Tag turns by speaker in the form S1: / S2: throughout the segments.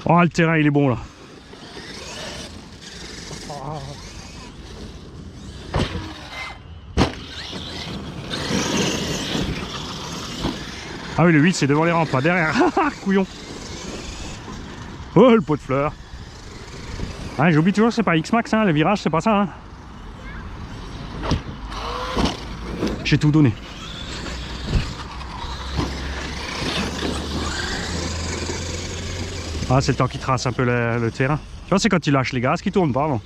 S1: Oh, le terrain, il est bon là. Ah oui, le 8 c'est devant les rampes, pas derrière. Couillon. Oh, le pot de fleurs. Ah, j'oublie toujours que c'est pas X-Max, hein, le virage c'est pas ça. Hein. J'ai tout donné. Ah, c'est le temps qui trace un peu le terrain. Tu vois, c'est quand il lâche les gaz qui tournent pas avant.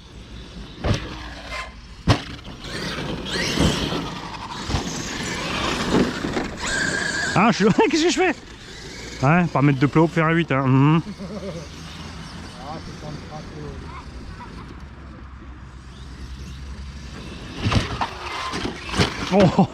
S1: Ah, je suis... Qu'est-ce que je fais? Ouais, pas mettre de plots pour faire un 8. Hein. Mmh. Oh.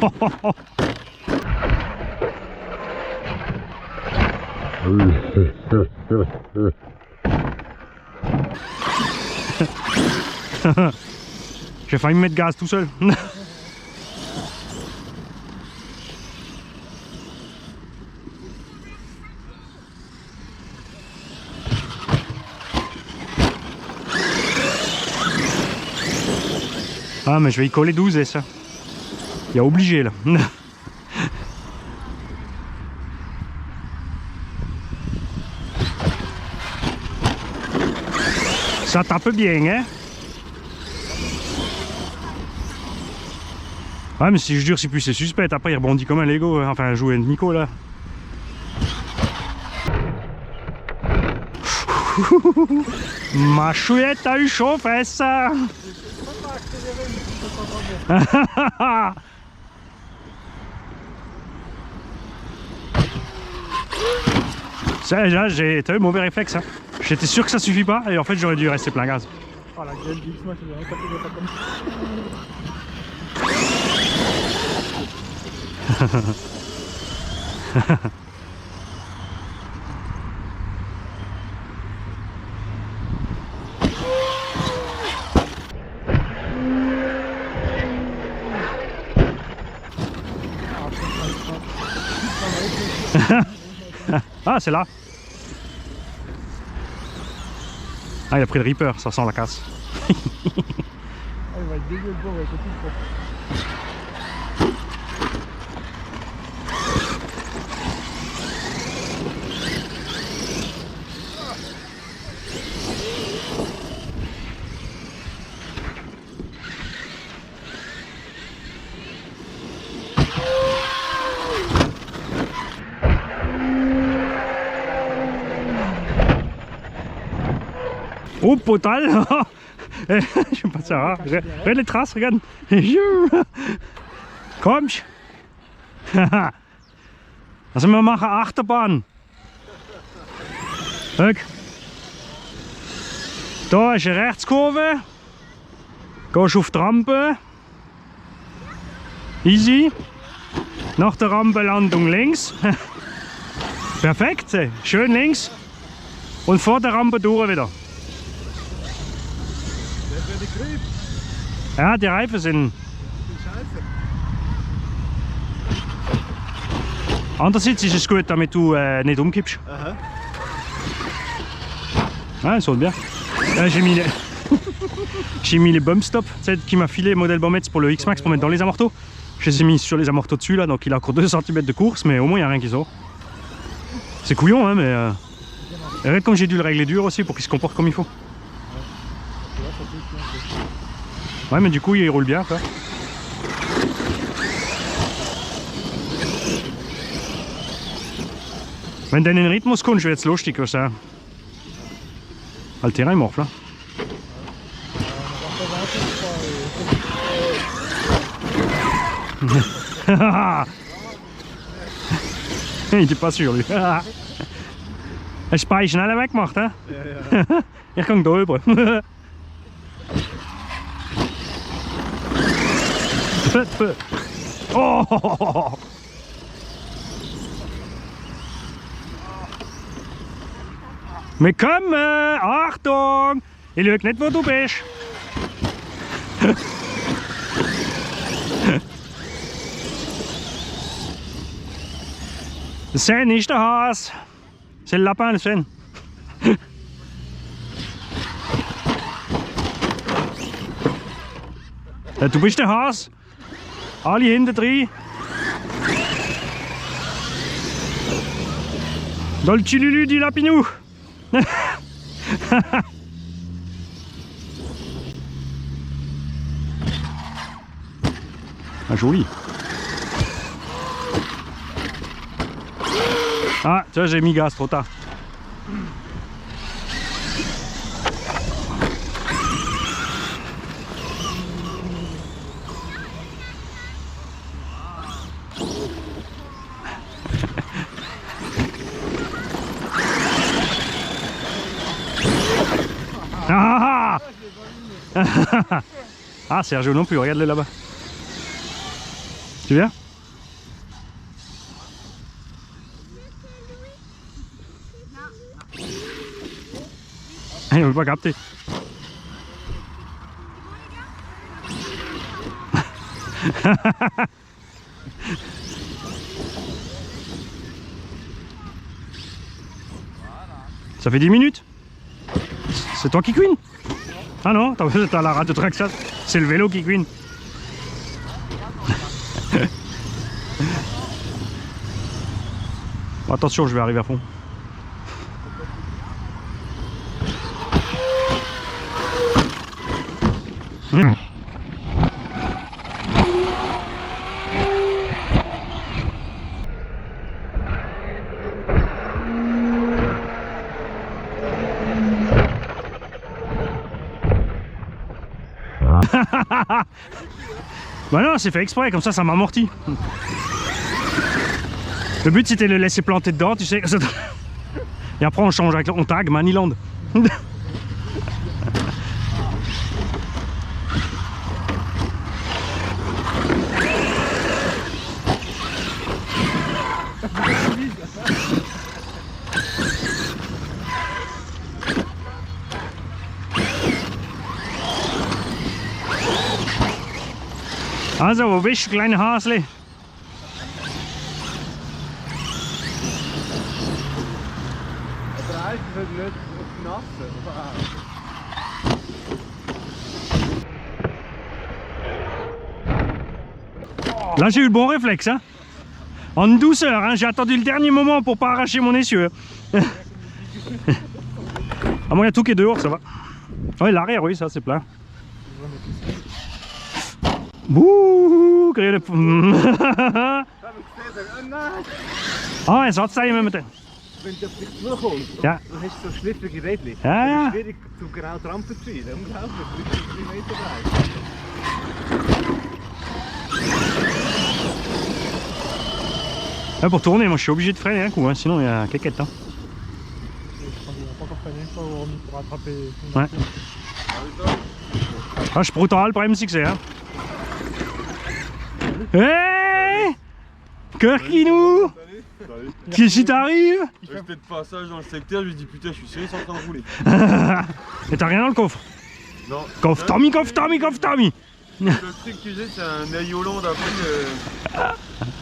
S1: J'ai failli me mettre gaz tout seul. Ah, mais je vais y coller 12 et ça. Il y a obligé là. Ça tape bien, hein? Ouais, mais si je durcis plus, c'est suspect. Après, il rebondit comme un Lego. Enfin, jouer Nico là. Ma chouette a eu chaud, fait ça. Ça, déjà, t'as eu mauvais réflexe. Hein. J'étais sûr que ça suffit pas et en fait, j'aurais dû rester plein gaz.
S2: Oh la gueule du X-Max, il a pas comme ça.
S1: Ah, c'est là. Ah, il a pris le Reaper, ça sent la casse.
S2: Ah, il va être dégueu le pauvre avec le tout.
S1: Oh, potal. Je sais pas ça. Regarde les traces, regarde. Komm. Also wir machen Achterbahn. Kijk. Da ist eine Rechtskurve. Gehst auf die Rampe. Easy. Nach der Rampe Landung links. Perfekt. Schön links. Und vor der Rampe durch wieder. Ja, die Reifen sind. Andererseits ist es gut, damit du nicht umkippst. Ah, ils sont bien. J'ai mis les bump stop, qui m'a filé modèle Bommetz pour le X-Max pour mettre dans les amortos. Je les ai mis sur les amortos dessus là, donc il a encore 2 cm de course, mais au moins il n'y a rien qui sort. C'est couillon, hein, mais. Regarde comme j'ai dû le régler dur aussi pour qu'il se comporte comme il faut. Ouais, mais du coup il roule bien quoi. Wenn du in den Rhythmus kommst, wird es lustig, was er. Le terrain est morfle. Il était pas sûr lui. Hast du beide schneller weggemacht, hä? Ja, ja. Ich kann da rüber. Oh! Mais komm, Achtung! Ich schaue nicht, wo du bist. Le Seine ist der Hase. C'est le lapin, le Seine. Du bist der Has. Alle hinten drin. Dolci Lulu di Lapinou. Ah, joli. Ah, tu vois, j'ai mis gaz trop tard. Ah, ah Sergio non plus, regarde-le là-bas. Tu viens? Il ne veut pas capter. Ça fait 10 minutes. C'est toi qui cuine? Ah non, t'as la rate de traction. C'est le vélo qui cuine. Attention, je vais arriver à fond. Bah non, c'est fait exprès, comme ça m'amortit. Le but c'était de le laisser planter dedans, tu sais. Et après on change avec on tag Maniland. Also, wo bist du, kleine Hasli?
S2: Der Eis wird nicht auf nasse.
S1: Là j'ai eu le bon réflexe, hein. En douceur, hein. J'ai attendu le dernier moment pour pas arracher mon essieu. Ah bon, il y a tout qui est dehors, ça va. Ouais, l'arrière, oui, ça c'est plein. Bouh, crier le... Ah, es hat sein mit dem.
S2: Wenn du auf dich zukommst,
S1: Ja.
S2: dann hast du so schliffige Rädchen.
S1: Ja, ja.
S2: Es ist schwierig, zu genau die Rampe zu ziehen. Unglaublich, 3 Meter breit.
S1: Ouais, pour tourner, moi je suis obligé de freiner un coup, hein, sinon il y a quelqu'un. Hein. Ouais. Ah, je prends le problème, c'est que c'est. Hein. Hey, Kirkinou, qu'est-ce qui t'arrive?
S3: J'étais de passage dans le secteur, je lui dis putain, je suis sérieux en train de rouler.
S1: Et t'as rien dans le coffre?
S3: Non.
S1: Coffre Tommy, coffre Tommy, coffre Tommy.
S3: Le truc que j'ai, c'est un air Hollande après.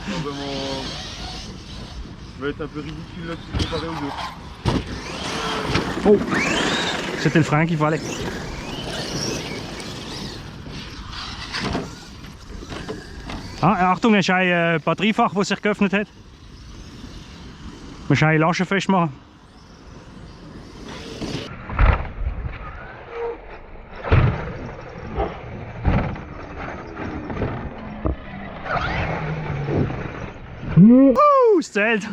S3: Vraiment. Ça va être un peu ridicule là-dessus comparé aux autres.
S1: Oh, c'était le frein qu'il fallait. Ah, Achtung, als jij batterievach wat zich geöffnet heeft. Maar jij lasje festmachen. Oeh, es zählt.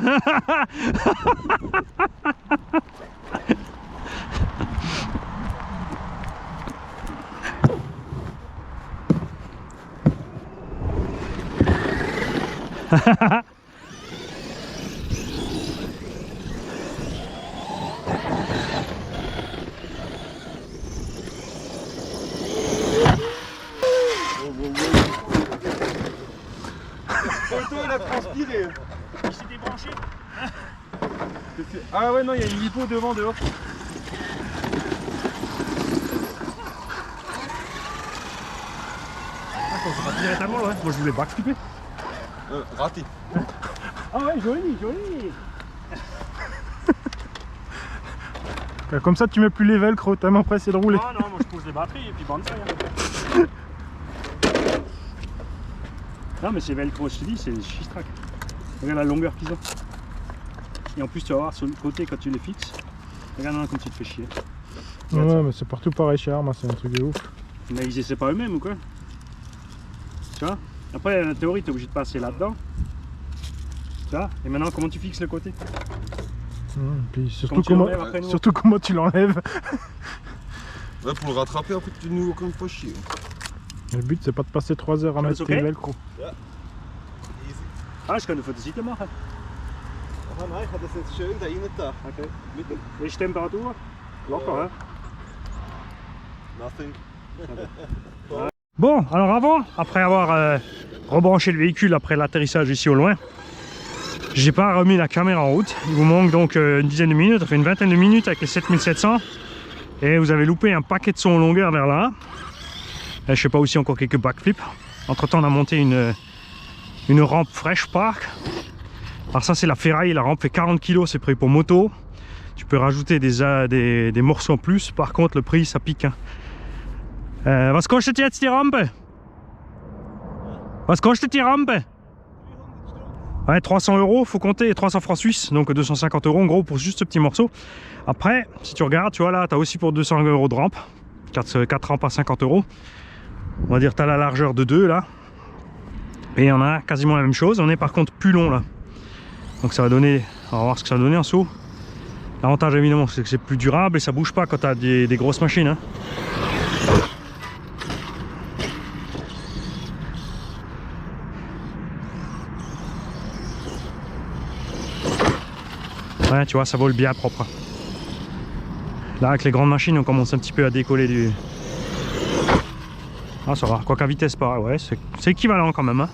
S3: Photo, il a transpiré.
S1: Il s'est débranché.
S3: Ah ouais, non, il y a une lipo devant, dehors.
S1: Attends, c'est pas directement, ouais. Moi je voulais backflipper.
S3: Raté.
S1: Ah ouais, joli, joli.
S2: Comme ça, tu mets plus les velcro, tellement pressé de rouler.
S1: Non, non, moi je pose les batteries et puis bande ça. Non mais c'est velcro, je te dis, c'est des Shistrack. Regarde la longueur qu'ils ont. Et en plus tu vas voir sur le côté quand tu les fixes. Regarde là comme tu te fais chier. Regarde
S2: Ouais,
S1: ça.
S2: mais c'est partout pareil chez Arma, c'est un truc de ouf.
S1: Mais ils essaient pas eux-mêmes ou quoi? Tu vois? Après la théorie t'es obligé de passer là-dedans. Tu vois? Et maintenant comment tu fixes le côté?
S2: Puis
S1: Quand tu l'enlèves après nous.
S2: surtout comment tu l'enlèves.
S3: Ouais, pour le rattraper, après, tu nous encore une fois chier.
S2: Le but c'est pas de passer 3 heures à mettre
S1: c'est
S2: tes
S1: ok
S2: velcro.
S1: Ah, ich kann eine Fotoseite machen.
S3: Ah nein, ich habe das jetzt schön da rein da.
S1: Okay. Welche Temperatur? Locker, hein?
S3: Nothing.
S1: Bon, alors avant, après avoir rebranché le véhicule après l'atterrissage ici au loin, j'ai pas remis la caméra en route. Il vous manque donc une dizaine de minutes, ça fait une vingtaine de minutes avec les 7700. Et vous avez loupé un paquet de sons en longueur vers là. Et je sais pas, aussi encore quelques backflips. Entre temps on a monté une rampe Fresh Park. Alors ça c'est la ferraille, la rampe fait 40 kg, c'est prévu pour moto. Tu peux rajouter des morceaux en plus, par contre le prix ça pique. Hein. Was kostet jetzt die Rampe? Was kostet die Rampe? Ouais, 300 €, faut compter 300 francs suisses, donc 250 € en gros pour juste ce petit morceau. Après, si tu regardes, tu vois là, tu as aussi pour 200 € de rampe, 4 rampes à 50 €. On va dire tu as la largeur de 2 là. Et on a quasiment la même chose, on est par contre plus long là. Donc ça va donner, on va voir ce que ça va donner en saut. L'avantage évidemment c'est que c'est plus durable et ça bouge pas quand tu as des grosses machines. Hein. Ouais, tu vois, ça vole bien propre. Là, avec les grandes machines, on commence un petit peu à décoller du... Ah, ça va. Quoi qu'à vitesse pas, ouais, c'est équivalent quand même. Hein.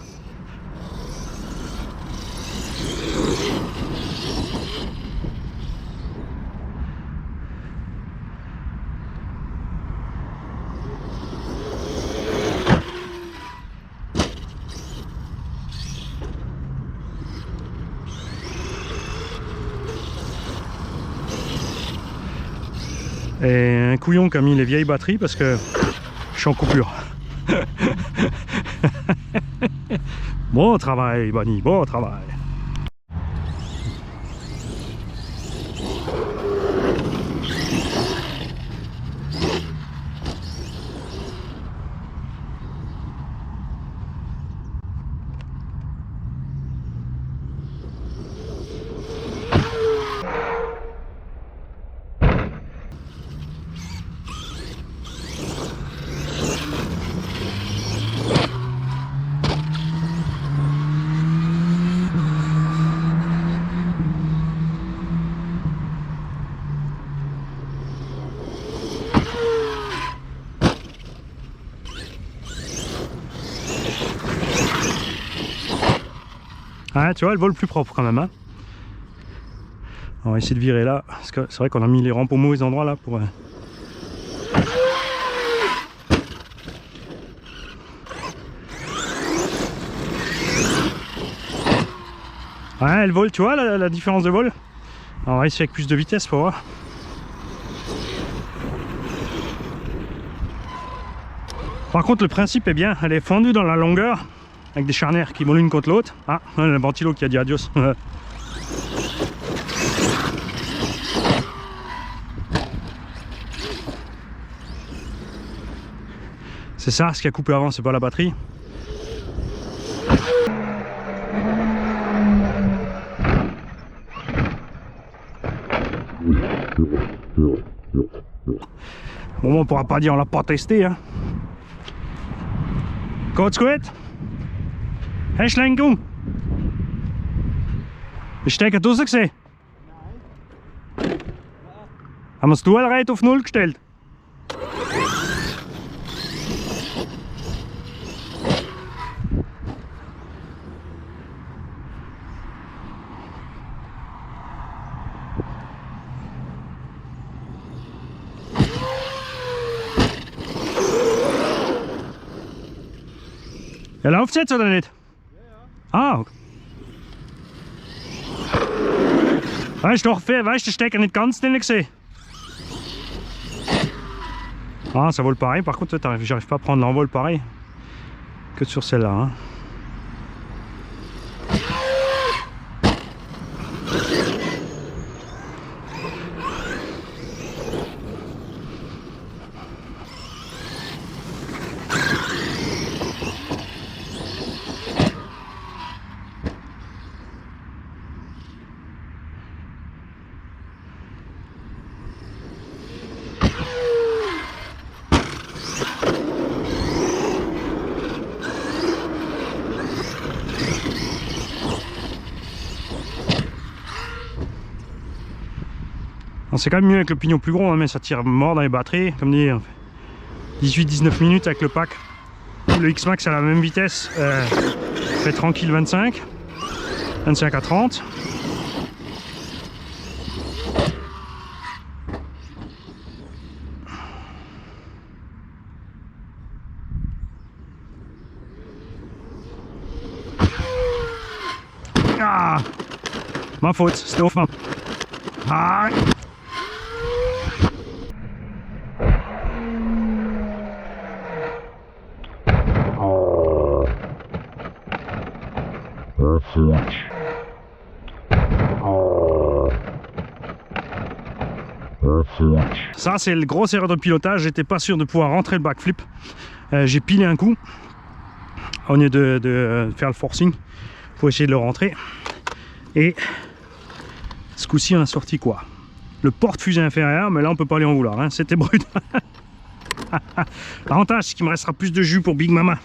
S1: Et un couillon qui a mis les vieilles batteries parce que je suis en coupure. Bon travail, Bunny, bon travail. Ouais, tu vois, elle vole plus propre quand même. Hein. On va essayer de virer là, parce que c'est vrai qu'on a mis les rampes au mauvais endroit là pour... Ouais, elle vole, tu vois la différence de vol. Alors, on va essayer avec plus de vitesse pour voir. Par contre, le principe est bien, elle est fendue dans la longueur. Avec des charnières qui vont l'une contre l'autre. Ah, le ventilo qui a dit adios. C'est ça, ce qui a coupé avant, c'est pas la batterie. Bon, on pourra pas dire on l'a pas testé. Hein. Geht's gut? Hast du Lenkung? Ist der Stecker draussen gesehen? Nein. Haben wir das Dualrad auf 0 gestellt? Ja, läuft's jetzt oder nicht? Ah, okay. Weißt du, den Stecker nicht ganz drin gesehen? Ah, ça vole pareil. Par contre, j'arrive pas à prendre l'envol pareil que sur celle-là. Hein. C'est quand même mieux avec le pignon plus gros, hein, mais ça tire mort dans les batteries. Comme dit, 18-19 minutes avec le pack. Le X-Max à la même vitesse fait tranquille 25 à 30. Ah, ma faute, c'était au fin. Ah. Ça c'est le gros erreur de pilotage, j'étais pas sûr de pouvoir rentrer le backflip. J'ai pilé un coup au lieu de faire le forcing pour essayer de le rentrer. Et ce coup-ci on a sorti quoi? Le porte-fusée inférieur, mais là on peut pas lui en vouloir, hein. C'était brut. L'avantage c'est qu'il me restera plus de jus pour Big Mama.